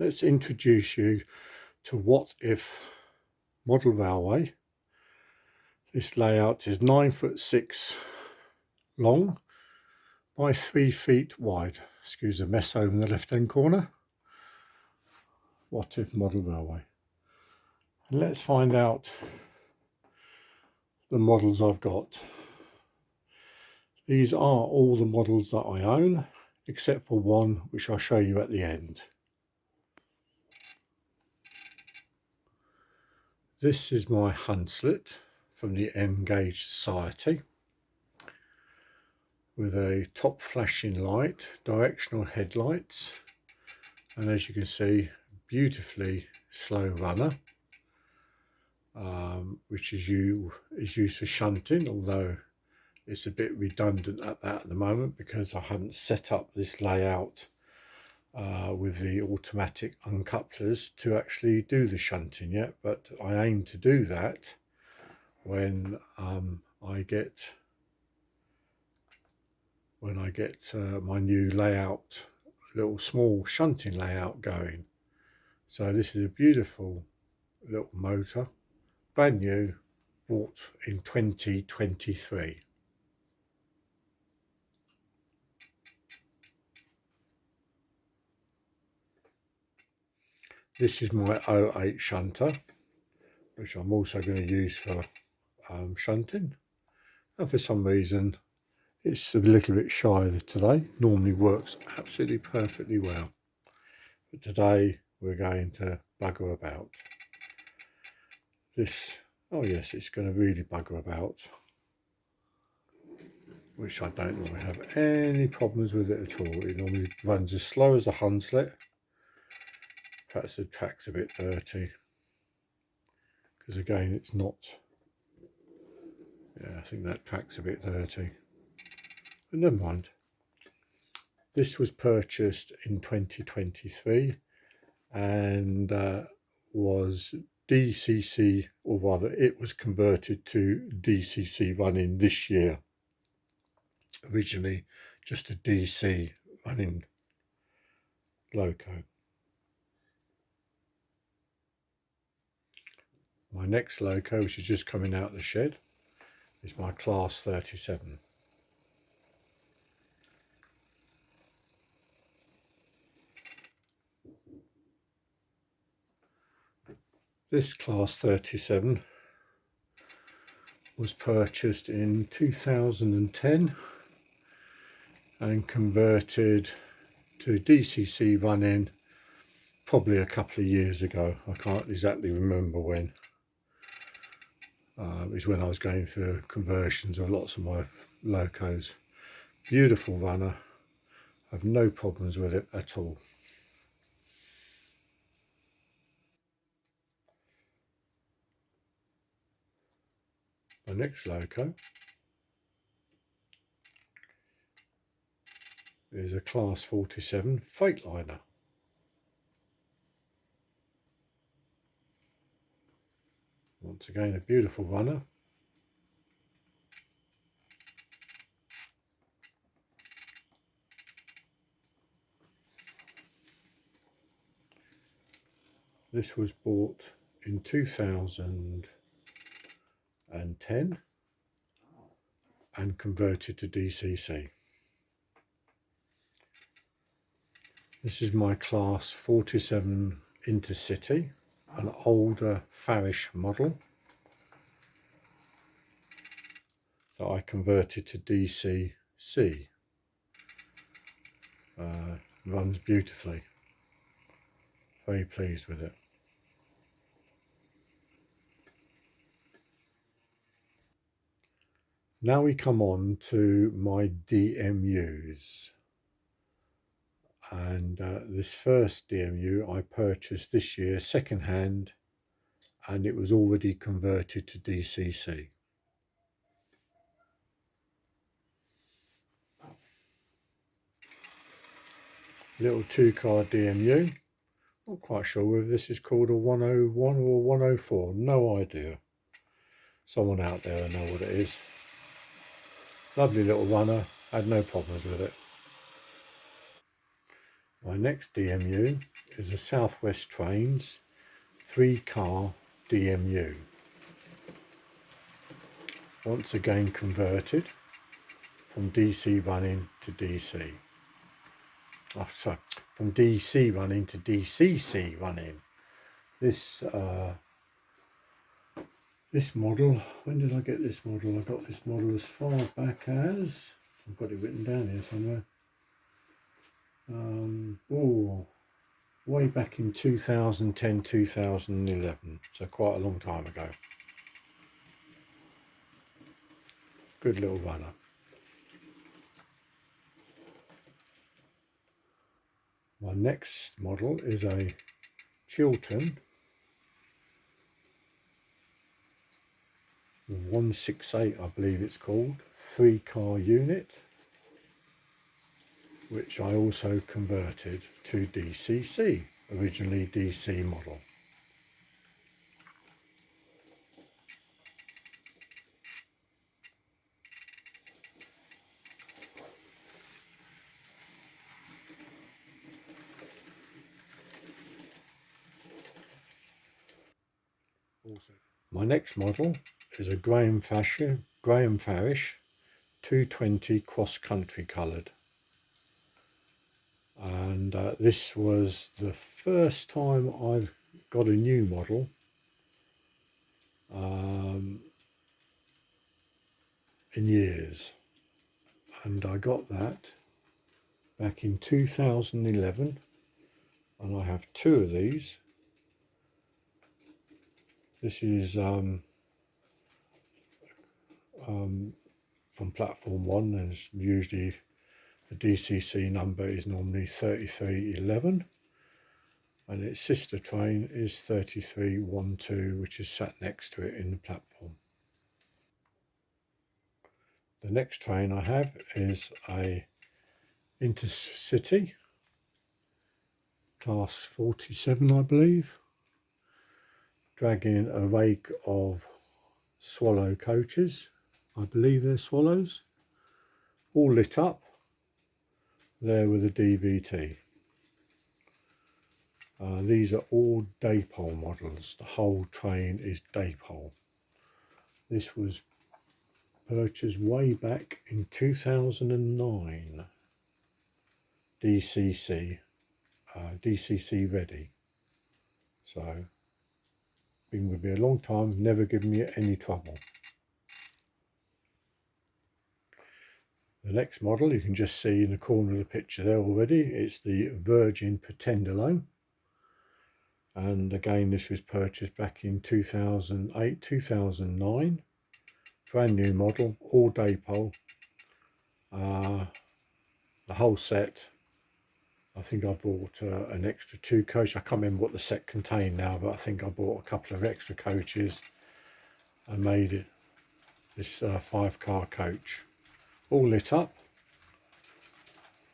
let's introduce you to Whatif Model Railway. This layout is 9'6" long by 3 feet wide. Excuse the mess over in the left hand corner. Whatif Model Railway. And let's find out the models I've got. These are all the models that I own, except for one which I'll show you at the end. This is my Hunslet from the N-Gauge Society, with a top flashing light, directional headlights, and as you can see, beautifully slow runner, which is used for shunting, although it's a bit redundant at the moment because I haven't set up this layout with the automatic uncouplers to actually do the shunting yet, but I aim to do that when I get my new layout, little small shunting layout going. So this is a beautiful little motor, brand new, bought in 2023. This is my 08 shunter, which I'm also going to use for shunting, and for some reason it's a little bit shy today. Normally works absolutely perfectly well, but today we're going to bugger about. This, oh yes, it's going to really bugger about, which I don't normally have any problems with it at all. It normally runs as slow as a Hunslet. Perhaps the track's a bit dirty, because again it's not, yeah, I think that track's a bit dirty, but never mind. This was purchased in 2023 and was DCC, or rather it was converted to DCC running this year. Originally just a DC running loco. My next loco, which is just coming out of the shed, is my Class 37. This Class 37 was purchased in 2010 and converted to DCC running probably a couple of years ago. I can't exactly remember when. It was when I was going through conversions of lots of my locos. Beautiful runner. I have no problems with it at all. My next loco is a Class 47 Freightliner. Once again, a beautiful runner. This was bought in 2010 and converted to DCC. This is my Class 47 Intercity, an older Farish model that I converted to DCC. Runs beautifully. Very pleased with it. Now we come on to my DMUs. And this first DMU I purchased this year second hand, and it was already converted to DCC. Little 2-car DMU. Not quite sure whether this is called a 101 or a 104. No idea. Someone out there will know what it is. Lovely little runner. Had no problems with it. My next DMU is a South West Trains 3-car DMU. Once again converted from DC running to DC. Oh, sorry, from DC running to DCC running. This model, when did I get this model? I got this model as far back as, I've got it written down here somewhere. Way back in 2010, 2011, so quite a long time ago. Good little runner. My next model is a Chiltern 168, I believe it's called, 3-car unit, which I also converted to DCC, originally DC model. My next model is a Graham Farish 220 cross country coloured, and this was the first time I got a new model in years, and I got that back in 2011, and I have 2 of these. This is from platform 1, and it's usually the DCC number is normally 3311, and its sister train is 3312, which is sat next to it in the platform. The next train I have is a Intercity class 47, I believe, dragging a rake of Swallow coaches. I believe they're Swallows, all lit up there with a DVT. These are all Daypole models. The whole train is Daypole. This was purchased way back in 2009. DCC ready. So, been with me a long time, never given me any trouble. The next model you can just see in the corner of the picture there already. It's the Virgin Pretendolo. And again, this was purchased back in 2008, 2009. Brand new model, all Daypole. The whole set. I think I bought an extra 2 coach. I can't remember what the set contained now, but I think I bought a couple of extra coaches and made it this 5-car coach. All lit up.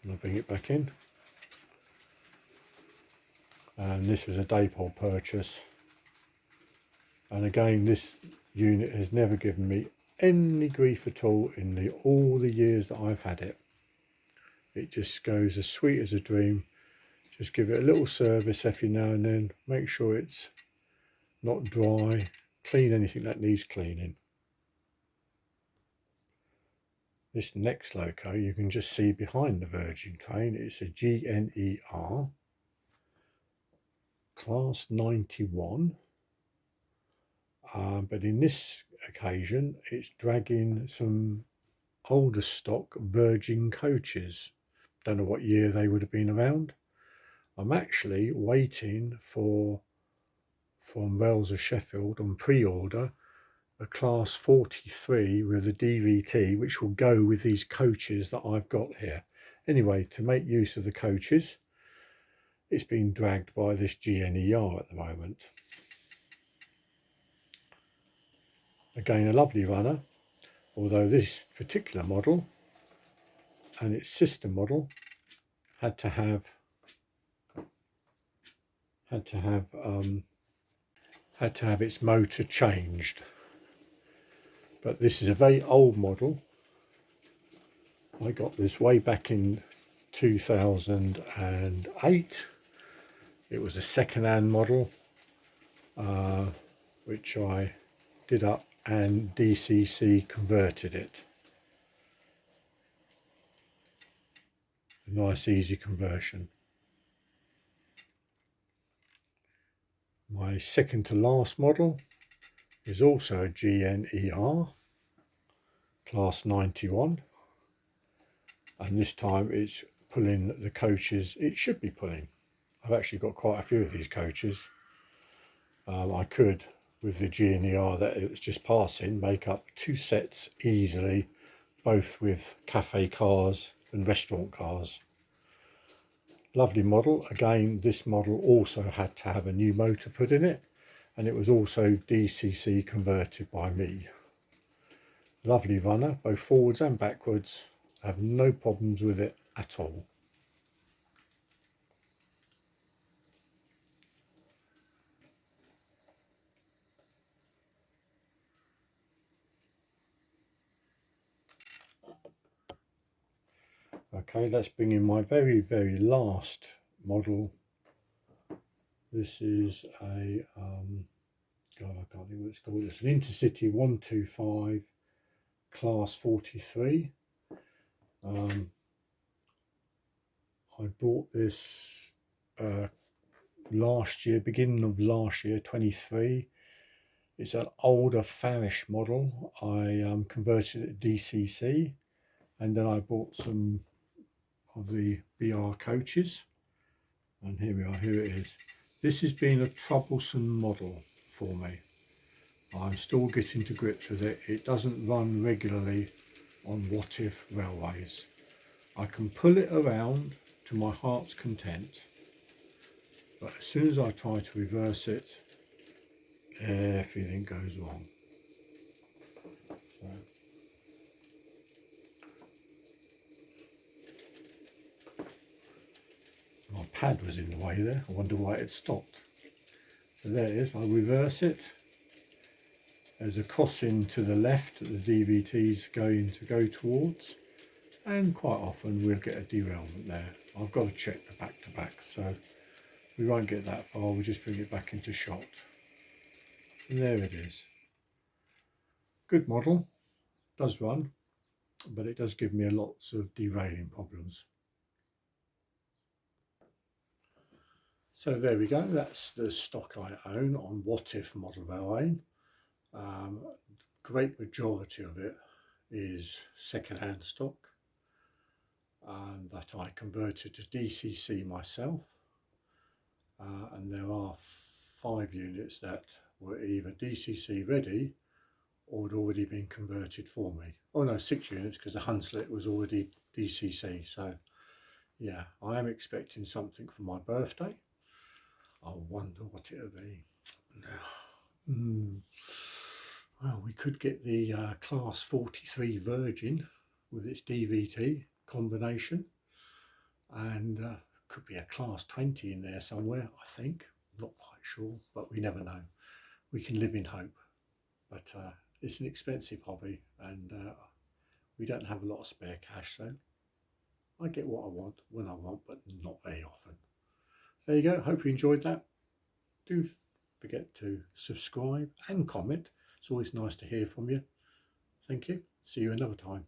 And I'll bring it back in. And this was a Daypole purchase. And again, this unit has never given me any grief at all in all the years that I've had it. It just goes as sweet as a dream. Just give it a little service every now and then. Make sure it's not dry. Clean anything that needs cleaning. This next loco you can just see behind the Virgin train. It's a GNER class 91. But in this occasion it's dragging some older stock Virgin coaches. Don't know what year they would have been around. I'm actually waiting from Rails of Sheffield on pre-order a class 43 with a DVT, which will go with these coaches that I've got here. Anyway, to make use of the coaches, it's being dragged by this GNER at the moment. Again, a lovely runner, although this particular model and its sister model had to have its motor changed. But this is a very old model. I got this way back in 2008. It was a second-hand model, which I did up and DCC converted it. A nice easy conversion. My second to last model is also a GNER, class 91, and this time it's pulling the coaches it should be pulling. I've actually got quite a few of these coaches. I could, with the GNER that it's just passing, make up 2 sets easily, both with cafe cars and restaurant cars. Lovely model. Again, this model also had to have a new motor put in it, and it was also DCC converted by me. Lovely runner, both forwards and backwards. I have no problems with it at all. Okay, let's bring in my very, very last model. This is a, God, I can't think what it's called. It's an Intercity 125 class 43. I bought this last year, beginning of last year, 23. It's an older Farish model. I converted it to DCC, and then I bought some of the BR coaches, and here we are, here it is. This has been a troublesome model for me. I'm still getting to grips with it. It doesn't run regularly on Whatif railways. I can pull it around to my heart's content, but as soon as I try to reverse it, everything goes wrong. So, my pad was in the way there. I wonder why it stopped. So there it is. I reverse it. There's a crossing to the left that the DVT's going to go towards, and quite often we'll get a derailment there. I've got to check the back-to-back, so we won't get that far. We'll just bring it back into shot. And there it is. Good model. Does run, but it does give me lots of derailing problems. So there we go. That's the stock I own on Whatif Model Railway. Great majority of it is second-hand stock that I converted to DCC myself, and there are 5 units that were either DCC ready or had already been converted for me. Oh no, 6 units, because the Hunslet was already DCC. So yeah, I am expecting something for my birthday. I wonder what it'll be. Well, we could get the class 43 Virgin with its DVT combination, and could be a class 20 in there somewhere, I think. Not quite sure, but we never know. We can live in hope. But it's an expensive hobby, and we don't have a lot of spare cash, so I get what I want when I want, but not very often. There you go. Hope you enjoyed that. Do forget to subscribe and comment. It's always nice to hear from you. Thank you. See you another time.